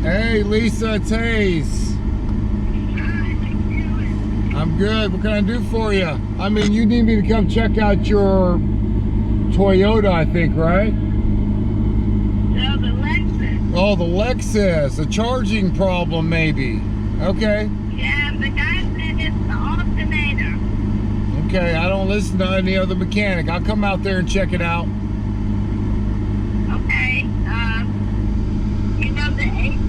Hey, Lisa, it's Hayes. I'm good. What can I do for you? I mean, you need me to come check out your Toyota, I think, right? No, the Lexus. Oh, the Lexus. A charging problem, maybe. Okay. Yeah, the guy said it's the alternator. Okay, I don't listen to any other mechanic. I'll come out there and check it out. Okay. You know the 805.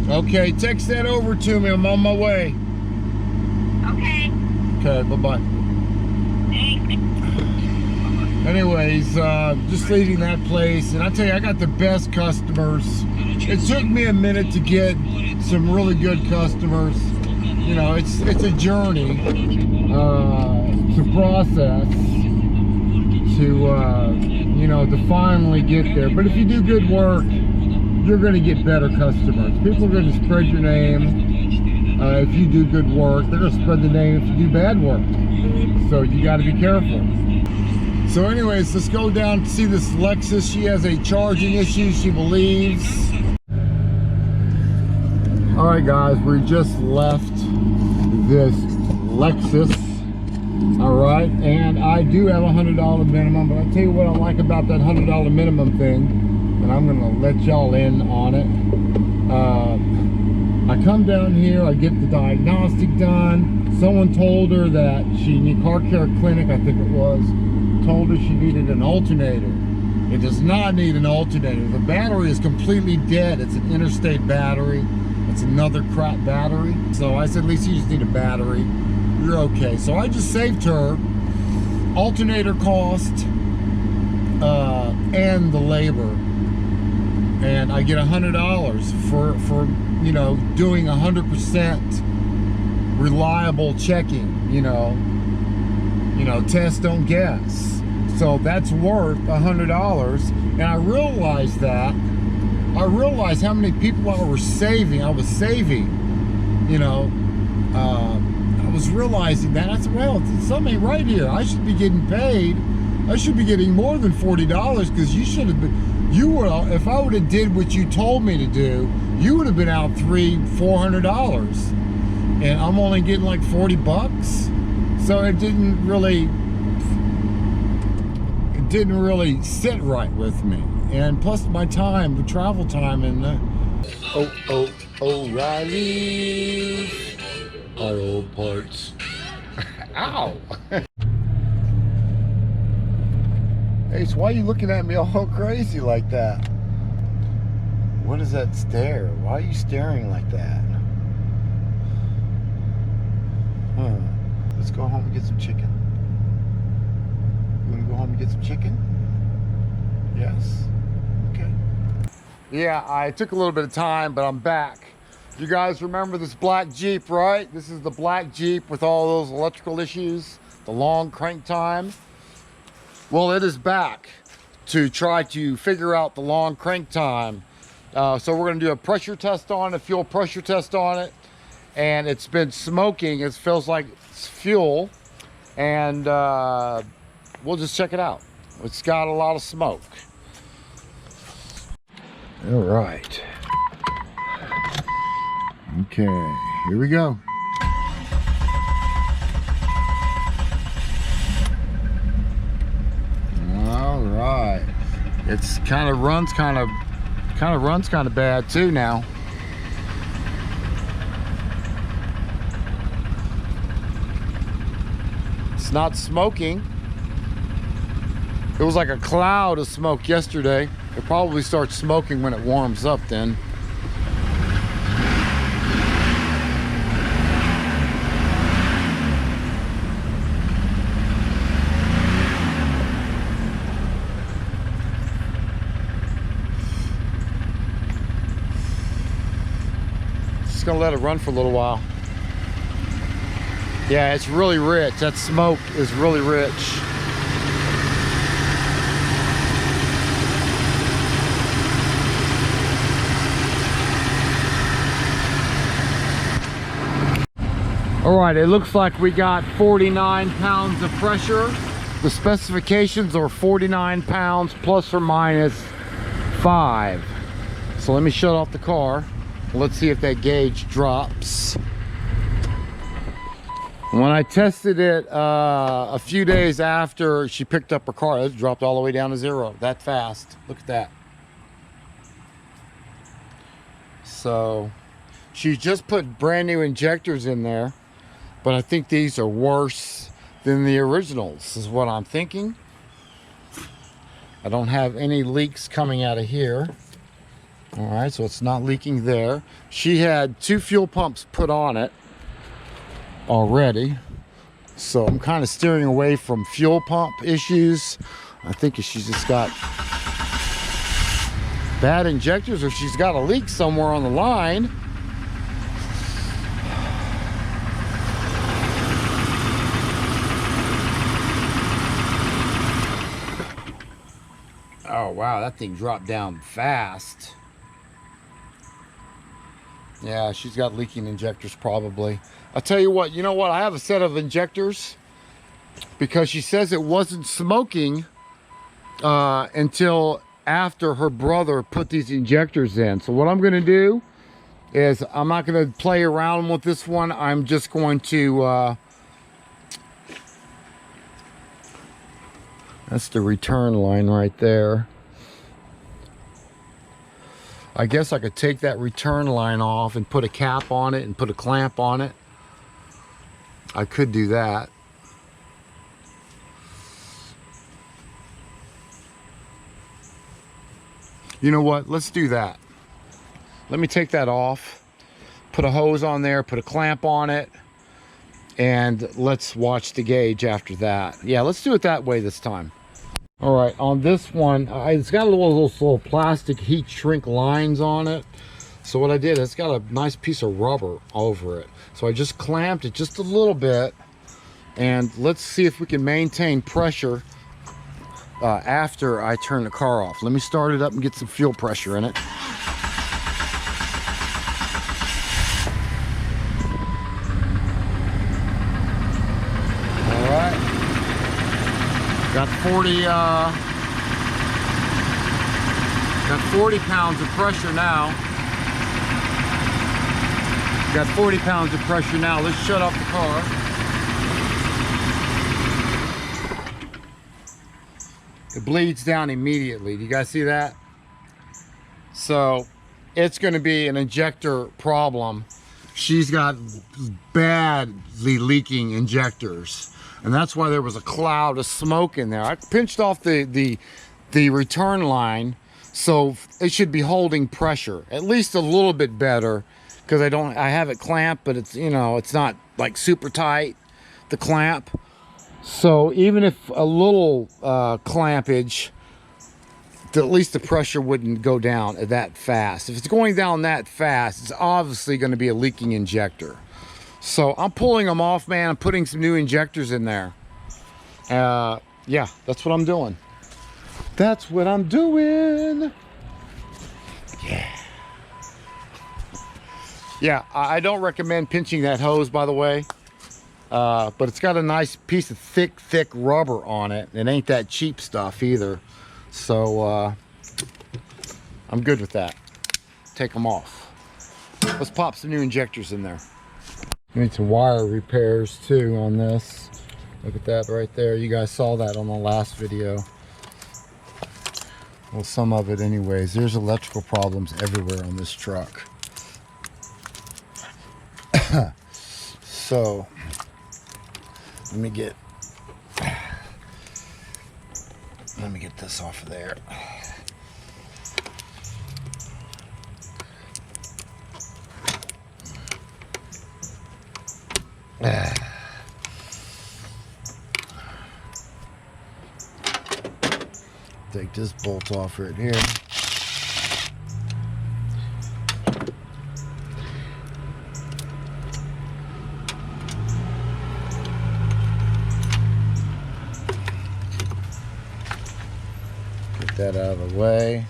Okay, text that over to me. I'm on my way. Okay. Okay, bye-bye. Anyways, just leaving that place, and I tell you, I got the best customers. It took me a minute to get some really good customers. You know, it's a journey to process, you know, to finally get there. But if you do good work, you're going to get better customers. People are going to spread your name. If you do good work, they're going to spread the name if you do bad work. So you got to be careful. So anyways, let's go down to see this Lexus. She has a charging issue, she believes. All right, guys, we just left this Lexus. All right, and I do have a $100 minimum, but I'll tell you what I like about that $100 minimum thing, and I'm gonna let y'all in on it. I come down here, I get the diagnostic done. Someone told her that she needed, car care clinic, I think it was, told her she needed an alternator. It does not need an alternator. The battery is completely dead. It's an interstate battery. It's another crap battery. So I said, Lisa, you just need a battery. You're okay. So I just saved her alternator cost and the labor. And I get $100 for you know, doing 100% reliable checking, you know, test, don't guess. So that's worth $100. And I realized how many people I was saving, you know. I was realizing that. I said, well, something ain't right here. I should be getting paid. I should be getting more than $40 because you should have been, if I would have did what you told me to do, you would have been out $300-400. And I'm only getting like 40 bucks. So it didn't really sit right with me. And plus my time, the travel time, and O'Reilly Auto Parts. Ow! Hey, so why are you looking at me all crazy like that? What is that stare? Why are you staring like that? Huh. Let's go home and get some chicken. You want to go home and get some chicken? Yes? Okay. Yeah, I took a little bit of time, but I'm back. You guys remember this black Jeep, right? This is the black Jeep with all those electrical issues, the long crank time. Well, it is back to try to figure out the long crank time. So we're going to do a pressure test on it, fuel pressure test on it. And it's been smoking. It feels like it's fuel. And we'll just check it out. It's got a lot of smoke. All right. Okay, here we go. All right. It's kind of runs kind of bad too now. It's not smoking. It was like a cloud of smoke yesterday. It probably starts smoking when it warms up then. Just gonna let it run for a little while. Yeah, it's really rich. That smoke is really rich. All right, it looks like we got 49 pounds of pressure. The specifications are 49 pounds plus or minus 5. So let me shut off the car. Let's see if that gauge drops. When I tested it a few days after she picked up her car, it dropped all the way down to 0 that fast. Look at that. So she just put brand new injectors in there, but I think these are worse than the originals is what I'm thinking. I don't have any leaks coming out of here. All right, so it's not leaking there. She had 2 fuel pumps put on it already, so I'm kind of steering away from fuel pump issues. I think she's just got bad injectors, or she's got a leak somewhere on the line. Oh wow, that thing dropped down fast. Yeah, she's got leaking injectors probably. I'll tell you what, I have a set of injectors because she says it wasn't smoking until after her brother put these injectors in. So what I'm going to do is I'm not going to play around with this one. I'm just going to that's the return line right there. I guess I could take that return line off and put a cap on it and put a clamp on it. I could do that. You know what? Let's do that. Let me take that off, put a hose on there, put a clamp on it, and let's watch the gauge after that. Yeah, let's do it that way this time. All right, on this one, it's got little plastic heat shrink lines on it. So what I did, it's got a nice piece of rubber over it. So I just clamped it just a little bit, and let's see if we can maintain pressure after I turn the car off. Let me start it up and get some fuel pressure in it. Got 40 pounds of pressure now. Got 40 pounds of pressure now. Let's shut off the car. It bleeds down immediately. Do you guys see that? So it's going to be an injector problem. She's got badly leaking injectors. And that's why there was a cloud of smoke in there. I pinched off the return line, so it should be holding pressure at least a little bit better, because I have it clamped, but it's it's not like super tight, the clamp. So even if a little clampage, at least the pressure wouldn't go down that fast. If it's going down that fast, it's obviously going to be a leaking injector. So I'm pulling them off, man. I'm putting some new injectors in there. Yeah, that's what I'm doing. That's what I'm doing. Yeah. Yeah, I don't recommend pinching that hose, by the way. But it's got a nice piece of thick rubber on it. It ain't that cheap stuff either. So I'm good with that. Take them off. Let's pop some new injectors in there. We need some wire repairs too on this. Look at that right there. You guys saw that on the last video. Well, some of it anyways. There's electrical problems everywhere on this truck. So, let me get this off of there. Take this bolt off right here. Get that out of the way.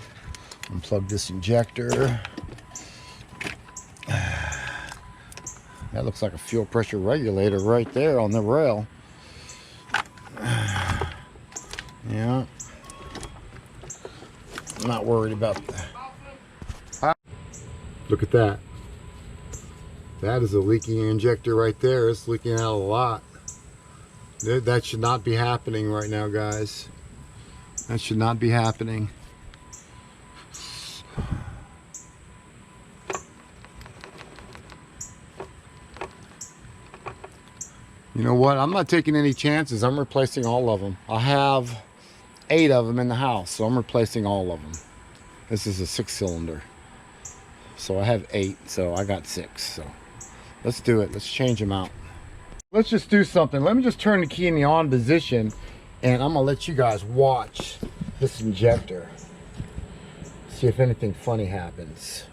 Unplug this injector. That looks like a fuel pressure regulator right there on the rail. Yeah. I'm not worried about that. Look at that. That is a leaking injector right there. It's leaking out a lot. That should not be happening right now, guys. That should not be happening. You know what? I'm not taking any chances. I'm replacing all of them. I have 8 of them in the house, so I'm replacing all of them. This is a 6-cylinder. So I have 8, so I got 6. So let's do it. Let's change them out. Let's just do something. Let me just turn the key in the on position, and I'm gonna let you guys watch this injector. See if anything funny happens.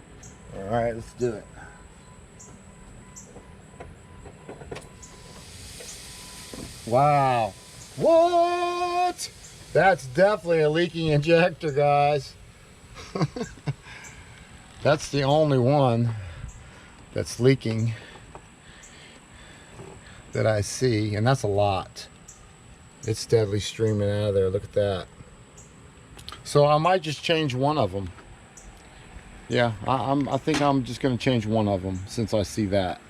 All right, let's do it. Wow. What? That's definitely a leaking injector, guys. That's the only one that's leaking that I see, and that's a lot. It's steadily streaming out of there. Look at that. So I might just change one of them. Yeah, I think I'm just gonna change one of them since I see that.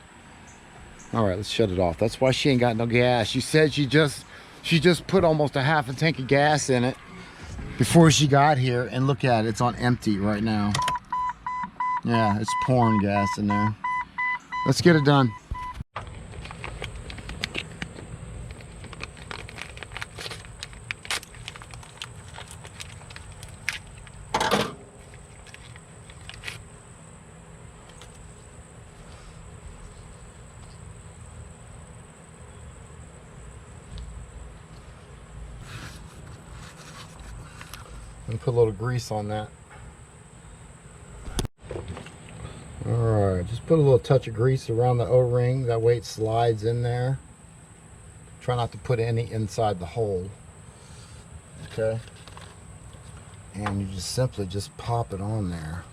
All right, let's shut it off. That's why she ain't got no gas. She said she just put almost a half a tank of gas in it before she got here, and look at it, it's on empty right now. Yeah, it's pouring gas in there. Let's get it done. And put a little grease on that. Alright, just put a little touch of grease around the O-ring, that way it slides in there. Try not to put any inside the hole. Okay? And you just simply just pop it on there.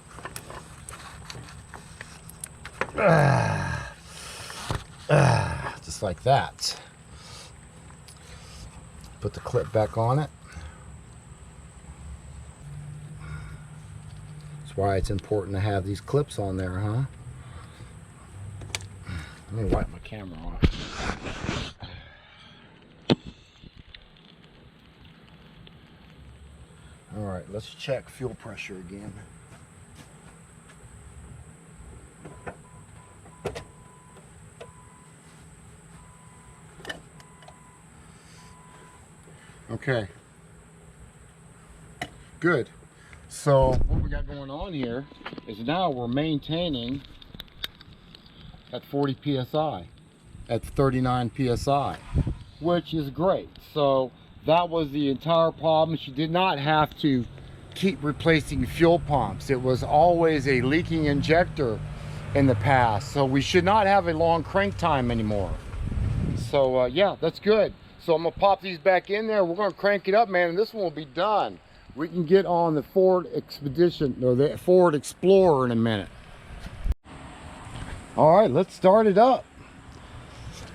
Just like that. Put the clip back on it. That's why it's important to have these clips on there, huh? Let me wipe my camera off. All right, let's check fuel pressure again. Okay. Good. So what we got going on here is now we're maintaining at 40 psi, at 39 psi, which is great. So that was the entire problem. She did not have to keep replacing fuel pumps. It was always a leaking injector in the past. So we should not have a long crank time anymore. So yeah, that's good. So I'm gonna pop these back in there. We're gonna crank it up, man, and this one will be done. We can get on the Ford Expedition or the Ford Explorer in a minute. All right, let's start it up.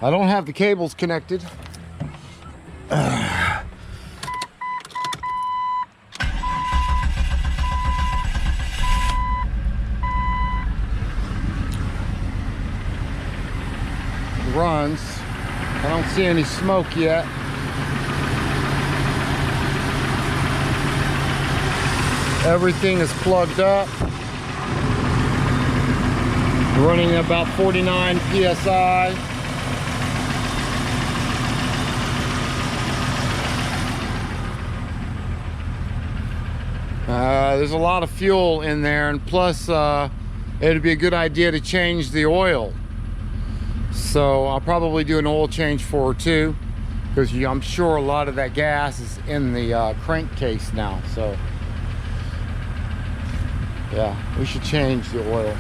I don't have the cables connected. The runs. I don't see any smoke yet. Everything is plugged up. Running about 49 psi. There's a lot of fuel in there, and plus it'd be a good idea to change the oil. So I'll probably do an oil change for her too, because I'm sure a lot of that gas is in the crankcase now. So yeah, we should change the oil.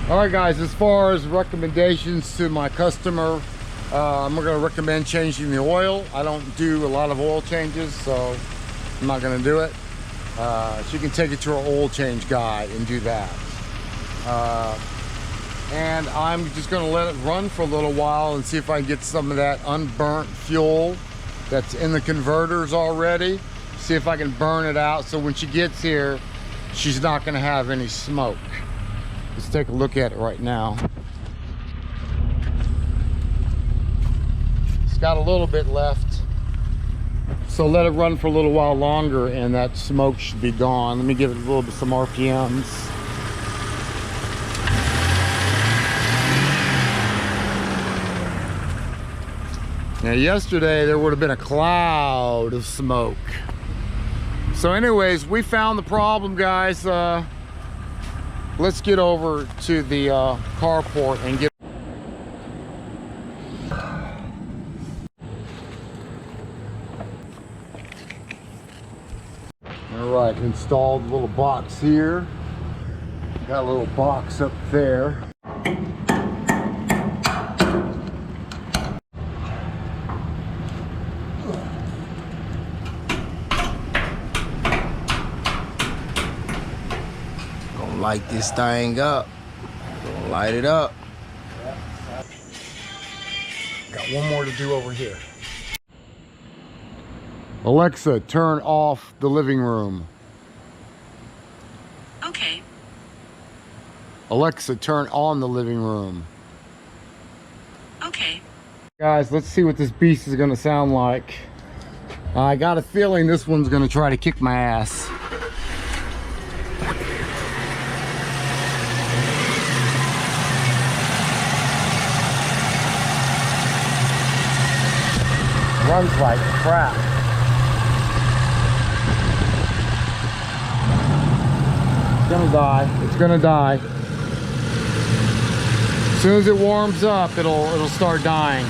All right, guys, as far as recommendations to my customer, I'm going to recommend changing the oil. I don't do a lot of oil changes, so I'm not going to do it. She can take it to her oil change guy and do that. And I'm just going to let it run for a little while and see if I can get some of that unburnt fuel that's in the converters already. See if I can burn it out, so when she gets here, she's not going to have any smoke. Let's take a look at it right now. It's got a little bit left, so let it run for a little while longer and that smoke should be gone. Let me give it a little bit some RPMs. Now yesterday there would have been a cloud of smoke. So anyways, we found the problem, guys. Let's get over to the carport and get. All right, installed a little box here. Got a little box up there. Light this thing up. Light it up. Got one more to do over here. Alexa, turn off the living room. Okay. Alexa, turn on the living room. Okay. Guys, let's see what this beast is gonna sound like. I got a feeling this one's gonna try to kick my ass. Runs like crap. It's gonna die. It's gonna die. As soon as it warms up, it'll start dying.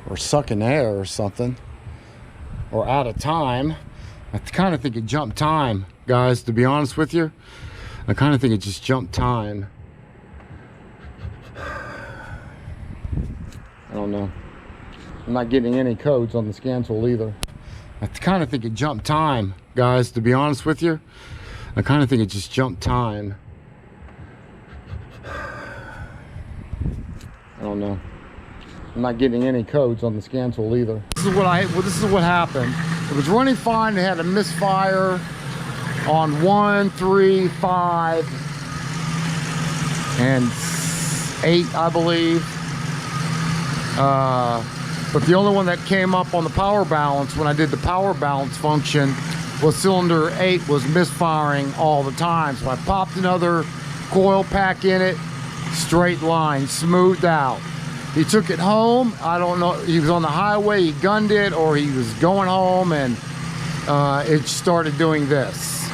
Or sucking air or something, or out of time. I kind of think it jumped time, guys, to be honest with you. I kind of think it just jumped time. I don't know. I'm not getting any codes on the scan tool either. I kind of think it jumped time, guys, to be honest with you. I kind of think it just jumped time. I don't know. I'm not getting any codes on the scan tool either. This is what happened. It was running fine. It had a misfire on 1, 3, 5, and 8, I believe. But the only one that came up on the power balance when I did the power balance function was cylinder 8 was misfiring all the time. So I popped another coil pack in it, straight line, smoothed out. He took it home. I don't know, he was on the highway, he gunned it, or he was going home, and it started doing this.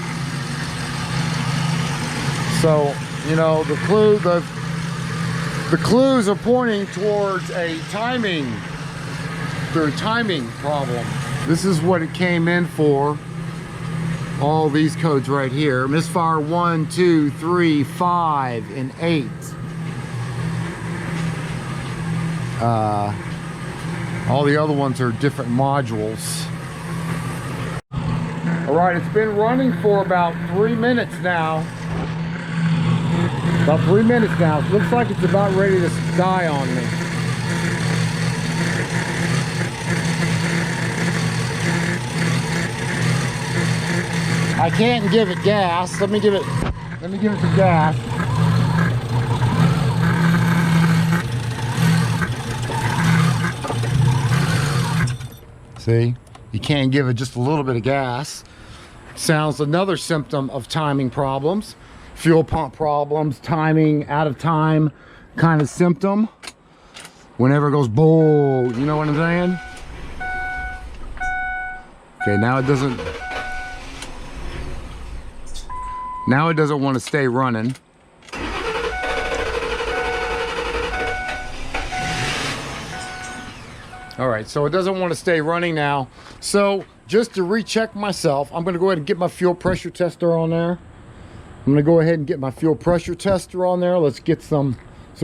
So, you know, the clues are pointing towards a timing problem. This is what it came in for. All these codes right here. Misfire 1, 2, 3, 5, and 8. All the other ones are different modules. All right, it's been running for about 3 minutes now. About 3 minutes now. It looks like it's about ready to die on me. I can't give it gas. Let me give it the gas. See, you can't give it just a little bit of gas. Sounds another symptom of timing problems, fuel pump problems, timing, out of time kind of symptom. Whenever it goes boom, you know what I'm saying? Okay, now it doesn't want to stay running. All right, so it doesn't want to stay running now. So just to recheck myself, I'm gonna go ahead and get my fuel pressure tester on there. I'm gonna go ahead and get my fuel pressure tester on there. Let's get some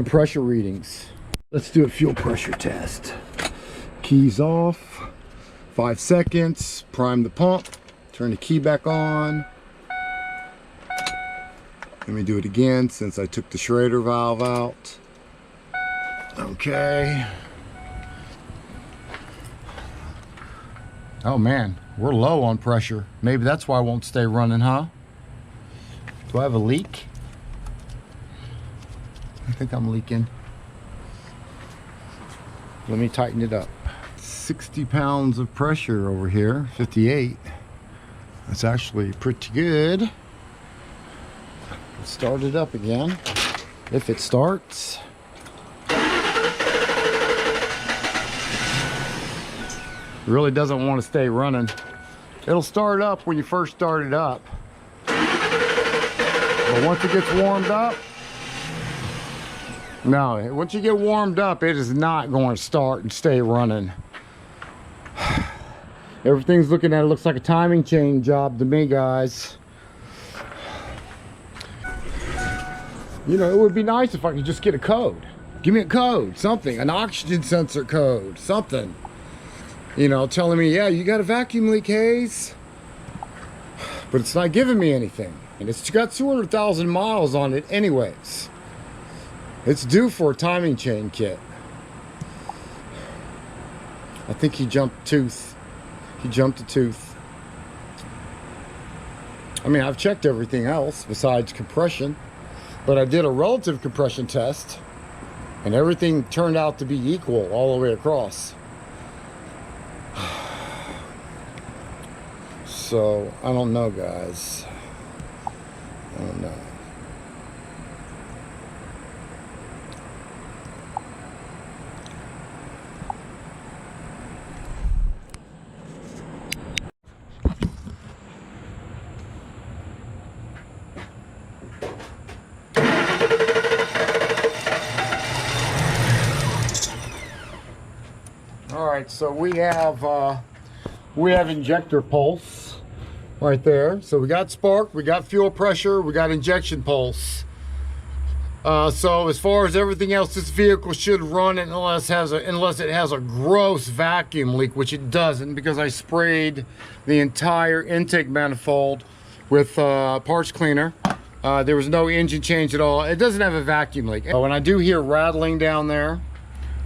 pressure readings. Let's do a fuel pressure test. Keys off, 5 seconds, prime the pump, turn the key back on. Let me do it again since I took the Schrader valve out. Okay. Oh man, we're low on pressure. Maybe that's why I won't stay running, huh? Do I have a leak? I think I'm leaking. Let me tighten it up. 60 pounds of pressure over here, 58. That's actually pretty good. Let's start it up again. If it starts. It really doesn't want to stay running. It'll start up when you first start it up. But once it gets warmed up, no, once you get warmed up, it is not going to start and stay running. Everything's looking at it, looks like a timing chain job to me, guys. You know, it would be nice if I could just get a code. Give me a code, something, an oxygen sensor code, something. You know, telling me, yeah, you got a vacuum leak, Hayes. But it's not giving me anything. And it's got 200,000 miles on it anyways. It's due for a timing chain kit. I think he jumped tooth. He jumped a tooth. I mean, I've checked everything else besides compression. But I did a relative compression test. And everything turned out to be equal all the way across. So, I don't know, guys. I don't know. All right, so we have injector pulse right there. So we got spark, we got fuel pressure, we got injection pulse. So as far as everything else, this vehicle should run unless it has a gross vacuum leak, which it doesn't, because I sprayed the entire intake manifold with parts cleaner. There was no engine change at all. It doesn't have a vacuum leak. When I do hear rattling down there,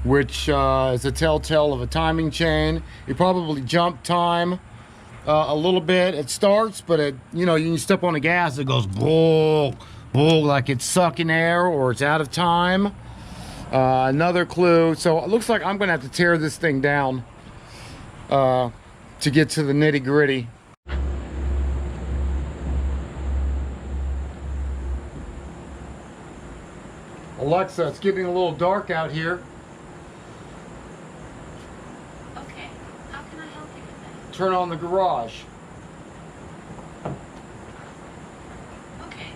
which is a telltale of a timing chain, you probably jump time a little bit. It starts, but it, you know, you step on the gas, it goes bull, bull, like it's sucking air or it's out of time. Another clue. So it looks like I'm gonna have to tear this thing down to get to the nitty gritty. Alexa, it's getting a little dark out here. Okay, how can I help you with that? Turn on the garage. Okay.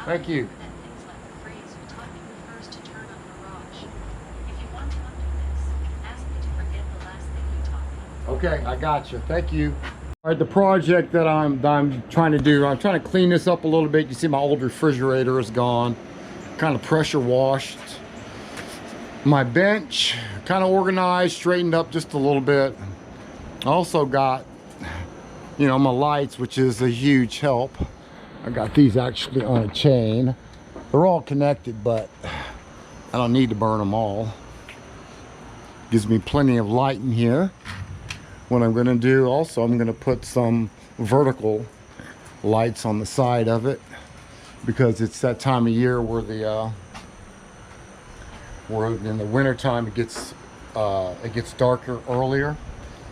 Thank you. That things like the phrase you taught me refers to turn on garage. If you want to undo this, ask me to forget the last thing you taught me. Okay, I got you. Thank you. All right, the project that I'm trying to do, I'm trying to clean this up a little bit. You see my old refrigerator is gone. Kind of pressure washed. My bench kind of organized, straightened up just a little bit. I also got, you know, my lights, which is a huge help. I got these actually on a chain. They're all connected, but I don't need to burn them all. Gives me plenty of light in here. What I'm gonna do also, I'm gonna put some vertical lights on the side of it, because it's that time of year where where in the winter time it gets darker earlier.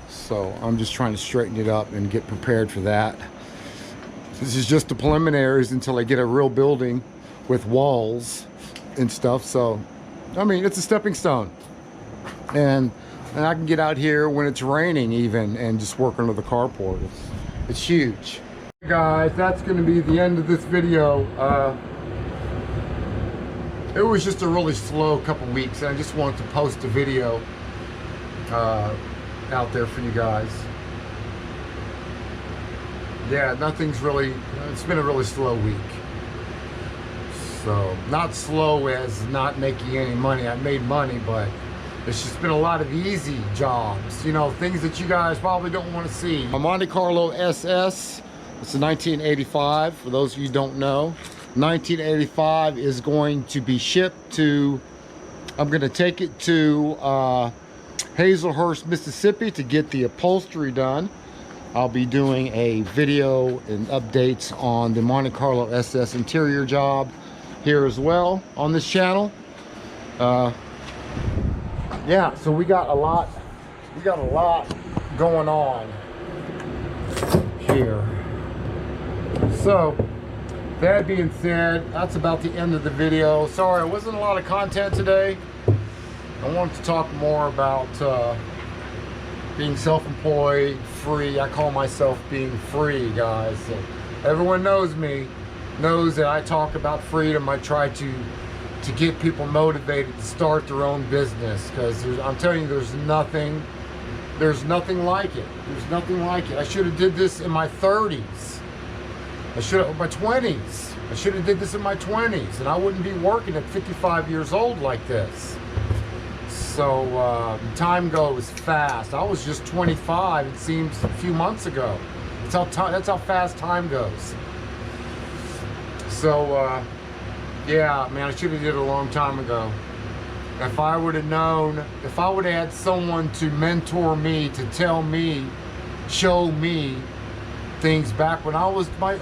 So I'm just trying to straighten it up and get prepared for that. This is just the preliminaries until I get a real building with walls and stuff. So I mean, it's a stepping stone, and I can get out here when it's raining even and just work under the carport. It's huge. Guys, that's going to be the end of this video. It was just a really slow couple weeks, and I just wanted to post a video out there for you guys. Yeah, nothing's really, it's been a really slow week. So, not slow as not making any money. I made money, but It's just been a lot of easy jobs, you know, things that you guys probably don't want to see. A Monte Carlo SS, it's a 1985, for those of you who don't know. 1985 is going to be shipped to, I'm going to take it to Hazelhurst, Mississippi to get the upholstery done. I'll be doing a video and updates on the Monte Carlo SS interior job here as well on this channel. Yeah, so we got a lot going on here. So that being said, that's about the end of the video. Sorry, it wasn't a lot of content today. I wanted to talk more about being self-employed, free. I call myself being free, guys. So everyone knows me, knows that I talk about freedom. I try to get people motivated to start their own business, because I'm telling you, there's nothing like it. There's nothing like it. I should have did this in my 30s. I should have, my 20s. I should have did this in my 20s, and I wouldn't be working at 55 years old like this. So time goes fast. I was just 25, it seems, a few months ago. That's how fast time goes. So yeah, man, I should have did it a long time ago. If I would have known, if I would have had someone to mentor me, to tell me, show me things back when I was my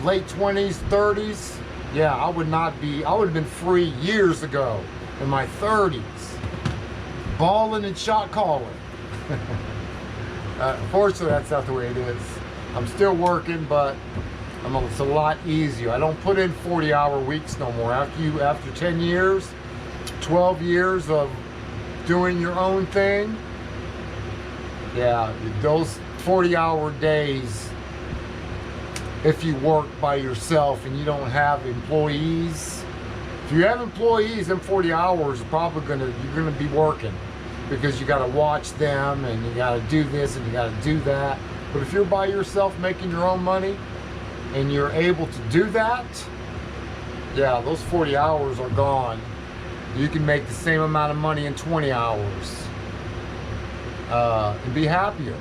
late 20s, 30s, yeah, I would have been free years ago in my 30s. Balling and shot calling. Unfortunately, that's not the way it is. I'm still working, but it's a lot easier. I don't put in 40-hour weeks no more. After 10 years, 12 years of doing your own thing, yeah, those 40-hour days, if you work by yourself and you don't have employees, if you have employees, then 40 hours are probably you're gonna be working, because you gotta watch them and you gotta do this and you gotta do that. But if you're by yourself making your own money and you're able to do that, yeah, those 40 hours are gone. You can make the same amount of money in 20 hours and be happier.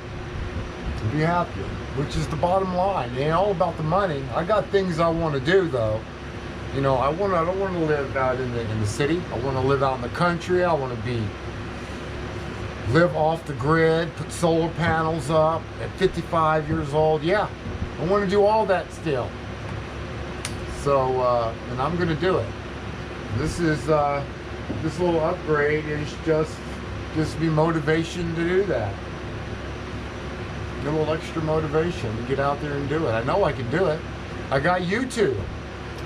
Be happier, which is the bottom line. It ain't all about the money. I got things I want to do though. You know, I don't want to live out in the city. I want to live out in the country. I want to live off the grid, put solar panels up at 55 years old. Yeah, I want to do all that still. So, and I'm going to do it. This little upgrade is just gives me motivation to do that. A little extra motivation to get out there and do it. I know I can do it. I got YouTube.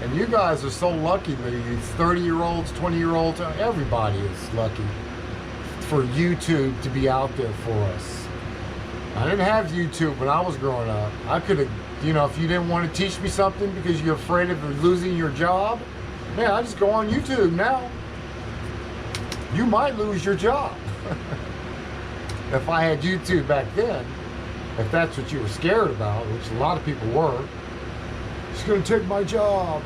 And you guys are so lucky, these 30-year-olds, 20-year-olds, everybody is lucky for YouTube to be out there for us. I didn't have YouTube when I was growing up. I could have, you know, if you didn't want to teach me something because you're afraid of losing your job, man, I just go on YouTube now. You might lose your job. If I had YouTube back then, if that's what you were scared about, which a lot of people were, it's going to take my job.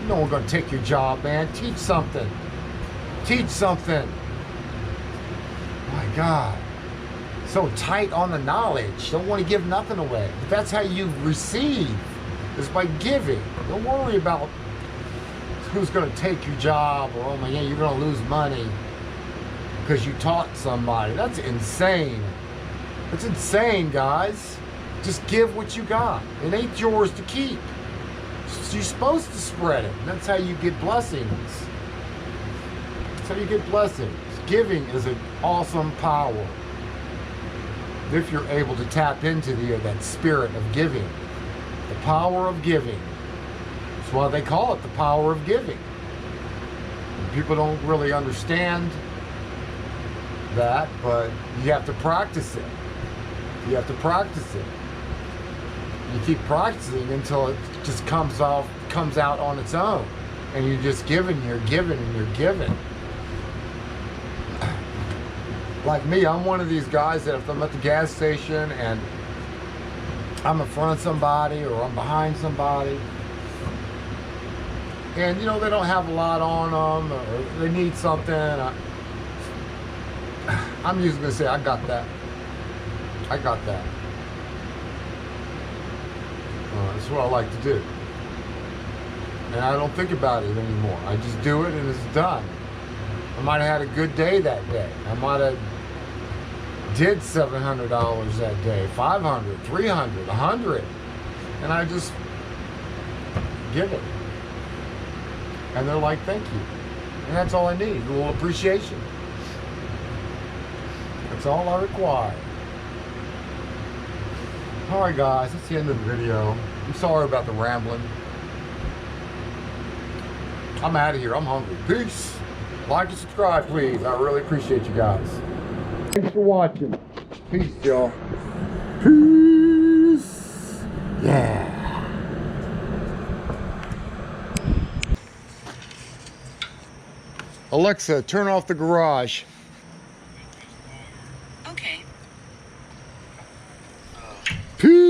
No one's going to take your job, man. Teach something. Teach something. My God. So tight on the knowledge. Don't want to give nothing away. But that's how you receive, is by giving. Don't worry about who's going to take your job, or, oh my God, you're going to lose money because you taught somebody. That's insane. That's insane, guys. Just give what you got. It ain't yours to keep. You're supposed to spread it. That's how you get blessings. That's how you get blessings. Giving is an awesome power. If you're able to tap into that spirit of giving. The power of giving. That's why they call it the power of giving. People don't really understand that, but you have to practice it. You have to practice it. You keep practicing until it just comes out on its own, and you're just giving, you're giving, and you're giving. Like me, I'm one of these guys that if I'm at the gas station and I'm in front of somebody or I'm behind somebody, and you know they don't have a lot on them or they need something, I'm usually gonna say, I got that. I got that. That's what I like to do. And I don't think about it anymore. I just do it and it's done. I might have had a good day that day. I might have did $700 that day, $500, $300, $100. And I just give it. And they're like, thank you. And that's all I need, a little appreciation. That's all I require. All right, guys, that's the end of the video. I'm sorry about the rambling. I'm out of here. I'm hungry. Peace. Like and subscribe, please. I really appreciate you guys. Thanks for watching. Peace, y'all. Peace. Yeah. Alexa, turn off the garage. Okay. Peace.